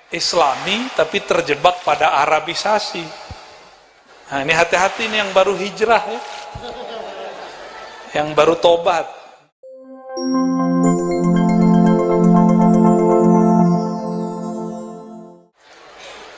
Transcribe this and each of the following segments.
Islami tapi terjebak pada Arabisasi. Nah, ini hati-hati nih yang baru hijrah ya, yang baru tobat.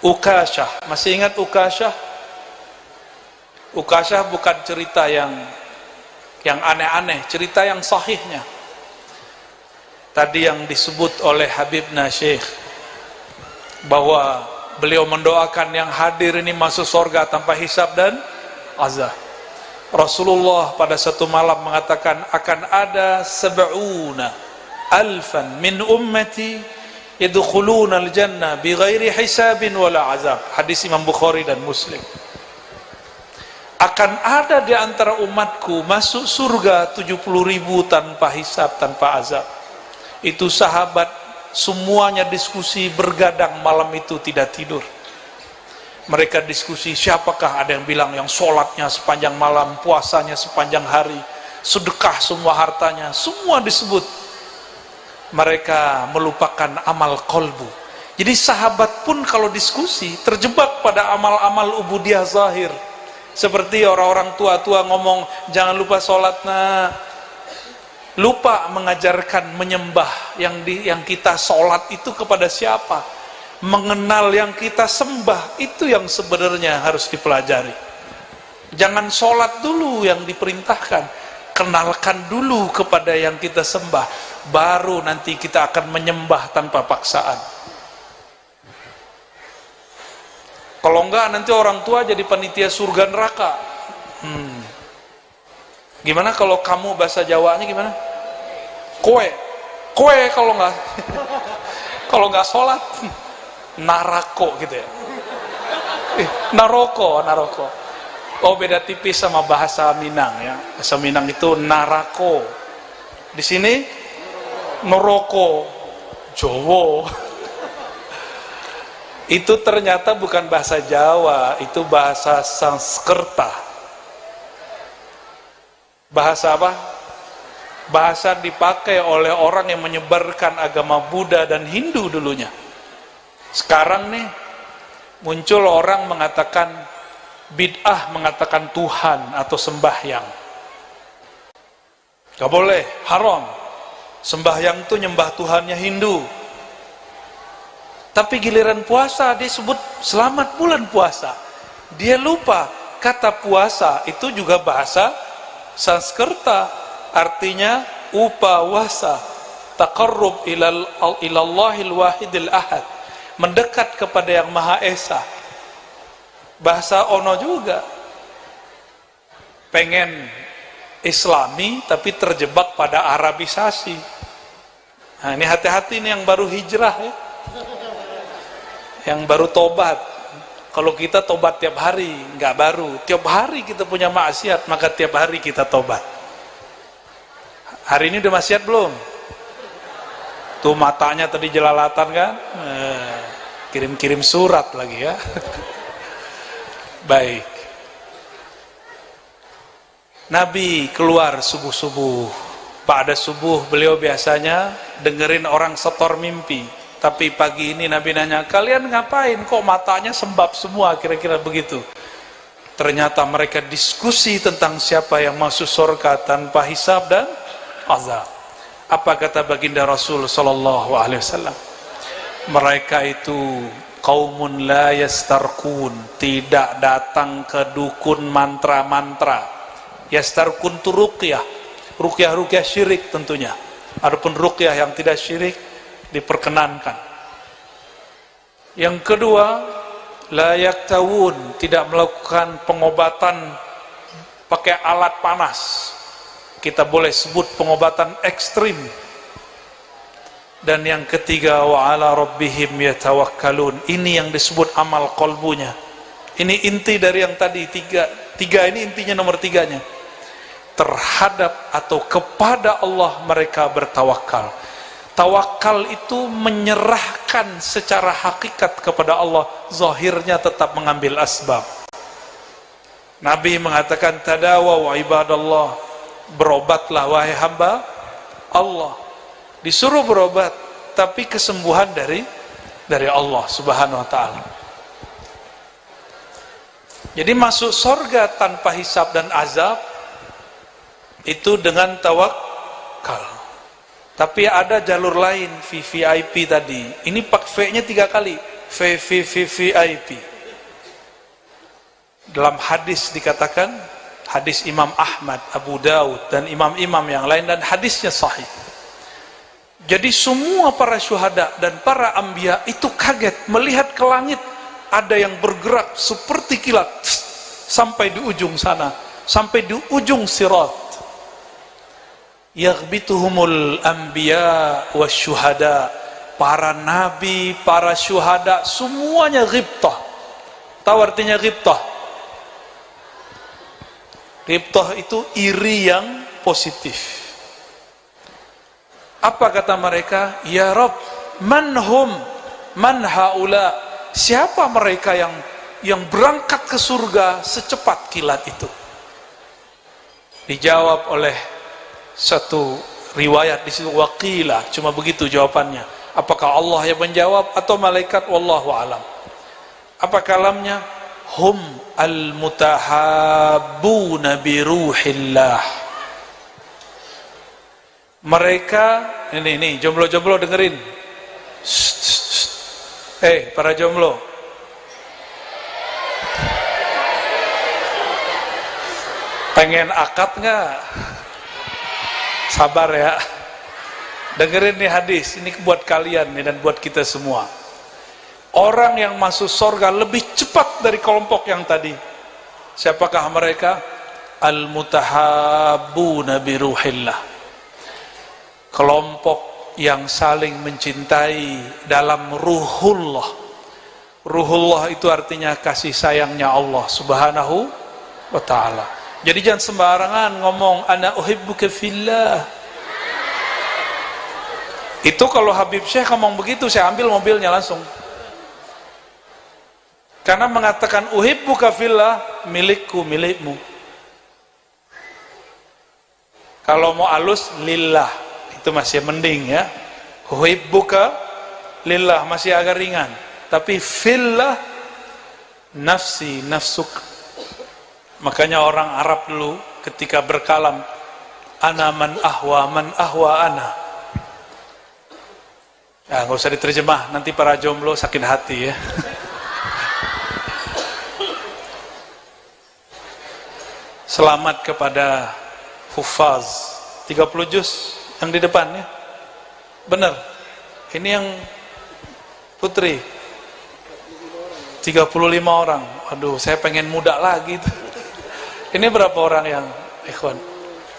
Ukasyah, masih ingat Ukasyah? Ukasyah bukan cerita yang aneh-aneh, cerita yang sahihnya. Tadi yang disebut oleh Habibna Syekh, bahwa beliau mendoakan yang hadir ini masuk surga tanpa hisab dan azab. Rasulullah pada satu malam mengatakan akan ada 70,000 min ummati yadkhuluna al-jannah bighairi hisabin wala azab. Hadis Imam Bukhari dan Muslim. Akan ada di antara umatku masuk surga 70,000 tanpa hisab, tanpa azab. Itu sahabat semuanya diskusi bergadang malam itu, tidak tidur. Mereka diskusi siapakah, ada yang bilang yang sholatnya sepanjang malam, puasanya sepanjang hari, sedekah semua hartanya, semua disebut. Mereka melupakan amal qalbu. Jadi sahabat pun kalau diskusi terjebak pada amal-amal ubudiyah zahir. Seperti orang-orang tua-tua ngomong jangan lupa sholat, nah lupa mengajarkan menyembah yang kita sholat itu kepada siapa, mengenal yang kita sembah itu yang sebenarnya harus dipelajari. Jangan sholat dulu yang diperintahkan, kenalkan dulu kepada yang kita sembah, baru nanti kita akan menyembah tanpa paksaan. Kalau enggak nanti orang tua jadi panitia surga neraka. Gimana kalau kamu bahasa Jawanya gimana? Kowe kalau enggak kalau enggak sholat narako gitu ya. Naroko. Oh, beda tipis sama bahasa Minang ya. Bahasa Minang itu narako. Di sini noroko. Jowo. Itu ternyata bukan bahasa Jawa, itu bahasa Sanskerta. Bahasa apa? Bahasa dipakai oleh orang yang menyebarkan agama Buddha dan Hindu dulunya. Sekarang nih muncul orang mengatakan bid'ah, mengatakan Tuhan atau sembahyang. Gak boleh, haram. Sembahyang itu nyembah Tuhannya Hindu. Tapi giliran puasa dia sebut selamat bulan puasa. Dia lupa kata puasa itu juga bahasa Sanskerta, artinya upawasa, taqarrub ilallahil wahidil ahad, mendekat kepada yang Maha Esa. Bahasa ono juga. Pengen Islami tapi terjebak pada Arabisasi. Nah, ini hati-hati nih yang baru hijrah ya, yang baru tobat. Kalau kita tobat tiap hari, nggak baru. Tiap hari kita punya maksiat, maka tiap hari kita tobat. Hari ini udah maksiat belum? Tuh matanya tadi jelalatan kan? Kirim-kirim surat lagi ya. Baik. Nabi keluar subuh-subuh. Pada subuh beliau biasanya dengerin orang setor mimpi. Tapi pagi ini Nabi nanya, kalian ngapain kok matanya sembab semua, kira-kira begitu. Ternyata mereka diskusi tentang siapa yang masuk surga tanpa hisab dan azab. Apa kata baginda Rasul sallallahu alaihi wasallam? Mereka itu qaumun la yastarqun, tidak datang ke dukun mantra-mantra. Yastarqun itu ruqyah, ruqyah syirik tentunya. Adapun ruqyah yang tidak syirik diperkenankan. Yang kedua, la yaktawun, tidak melakukan pengobatan pakai alat panas. Kita boleh sebut pengobatan ekstrim. Dan yang ketiga, wa ala rabbihim yatawakkalun. Ini yang disebut amal qalbunya. Ini inti dari yang tadi tiga ini intinya nomor tiganya. Terhadap atau kepada Allah mereka bertawakal. Tawakal itu menyerahkan secara hakikat kepada Allah, zahirnya tetap mengambil asbab. Nabi mengatakan tadawaw ibadallah, berobatlah wahai hamba Allah. Disuruh berobat, tapi kesembuhan dari Allah Subhanahu wa ta'ala. Jadi masuk surga tanpa hisab dan azab itu dengan tawakal. Tapi ada jalur lain, VVIP tadi. Ini pak V-nya 3 kali. VVIP. Dalam hadis dikatakan, hadis Imam Ahmad, Abu Daud, dan imam-imam yang lain, dan hadisnya sahih. Jadi semua para syuhada dan para anbiya itu kaget melihat ke langit ada yang bergerak seperti kilat sampai di ujung sana, sampai di ujung sirat. Yaghbituhumul anbiya wasyuhada, para nabi, para syuhada, semuanya ghibtah. Tahu artinya ghibtah? Ghibtah itu iri yang positif. Apa kata mereka? Ya Rabb, manhum, man haula, siapa mereka yang berangkat ke surga secepat kilat itu? Dijawab oleh satu riwayat di situ, waqila, cuma begitu jawabannya. Apakah Allah yang menjawab atau malaikat? Wallahu alam. Apa kalamnya? Hum al-mutahabbuna bi ruhillah. Mereka ini jomblo-jomblo dengerin. Para jomblo, pengen akad nggak? Sabar ya, dengerin nih hadis ini buat kalian nih dan buat kita semua. Orang yang masuk surga lebih cepat dari kelompok yang tadi. Siapakah mereka? Al-mutahabbuna bi ruhillah, kelompok yang saling mencintai dalam ruhullah. Ruhullah itu artinya kasih sayangnya Allah Subhanahu wa ta'ala. Jadi jangan sembarangan ngomong ana uhibbuka fillah. Itu kalau Habib Syekh ngomong begitu, saya ambil mobilnya langsung. Karena mengatakan uhibbuka fillah, milikku, milikmu. Kalau mau halus, lillah, itu masih mending ya. Uhibbuka lillah masih agak ringan. Tapi fillah, nafsi, nafsuk. Makanya orang Arab dulu ketika berkalam, ana man ahwa ana. Ya, nggak usah diterjemah, nanti para jomblo sakit hati ya. Selamat kepada hufaz 30 juz yang di depan ya. Benar. Ini yang putri 35 orang. Aduh, saya pengen muda lagi tuh. Ini berapa orang yang ikhwan?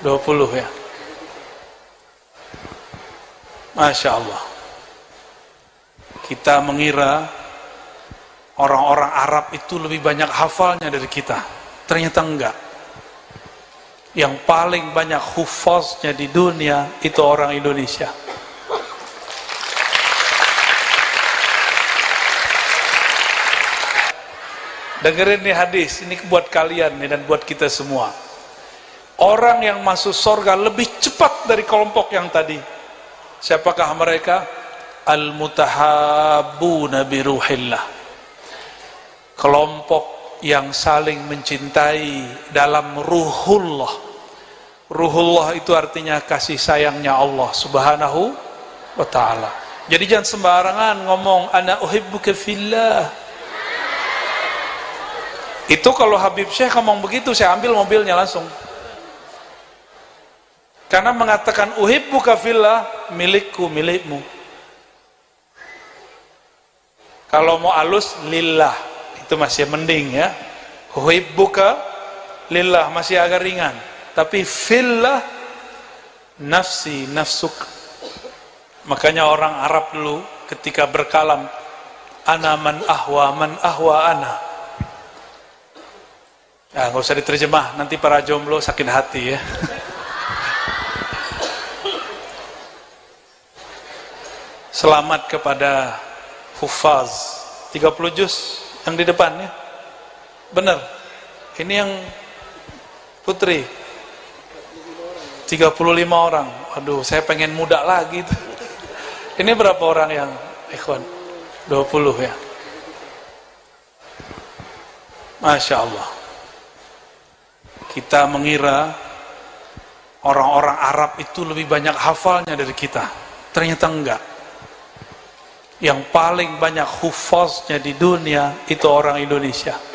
20 ya. Masya Allah. Kita mengira orang-orang Arab itu lebih banyak hafalnya dari kita. Ternyata enggak. Yang paling banyak hufaznya di dunia itu orang Indonesia. Dengerin nih hadis, ini buat kalian nih dan buat kita semua. Orang yang masuk surga lebih cepat dari kelompok yang tadi. Siapakah mereka? Al-mutahabbuna bi ruhillah, kelompok yang saling mencintai dalam ruhullah. Ruhullah itu artinya kasih sayangnya Allah Subhanahu wa ta'ala. Jadi jangan sembarangan ngomong ana uhibbuka fillah. Itu kalau Habib Syekh ngomong begitu, saya ambil mobilnya langsung. Karena mengatakan uhibbuka fillah, milikku, milikmu. Kalau mau halus, lillah, itu masih mending ya. Uhibbuka lillah masih agak ringan. Tapi fillah, nafsi, nafsuk. Makanya orang Arab dulu ketika berkalam, ana man ahwa ana. Ya, nggak usah diterjemah, nanti para jomblo sakit hati ya. Selamat kepada hufaz 30 juz yang di depan ya. Benar. Ini yang putri 35 orang. Aduh, saya pengen muda lagi tuh. Ini berapa orang yang ikhwan? 20 ya. Masya Allah. Kita mengira orang-orang Arab itu lebih banyak hafalnya dari kita. Ternyata enggak. Yang paling banyak hufaznya di dunia itu orang Indonesia.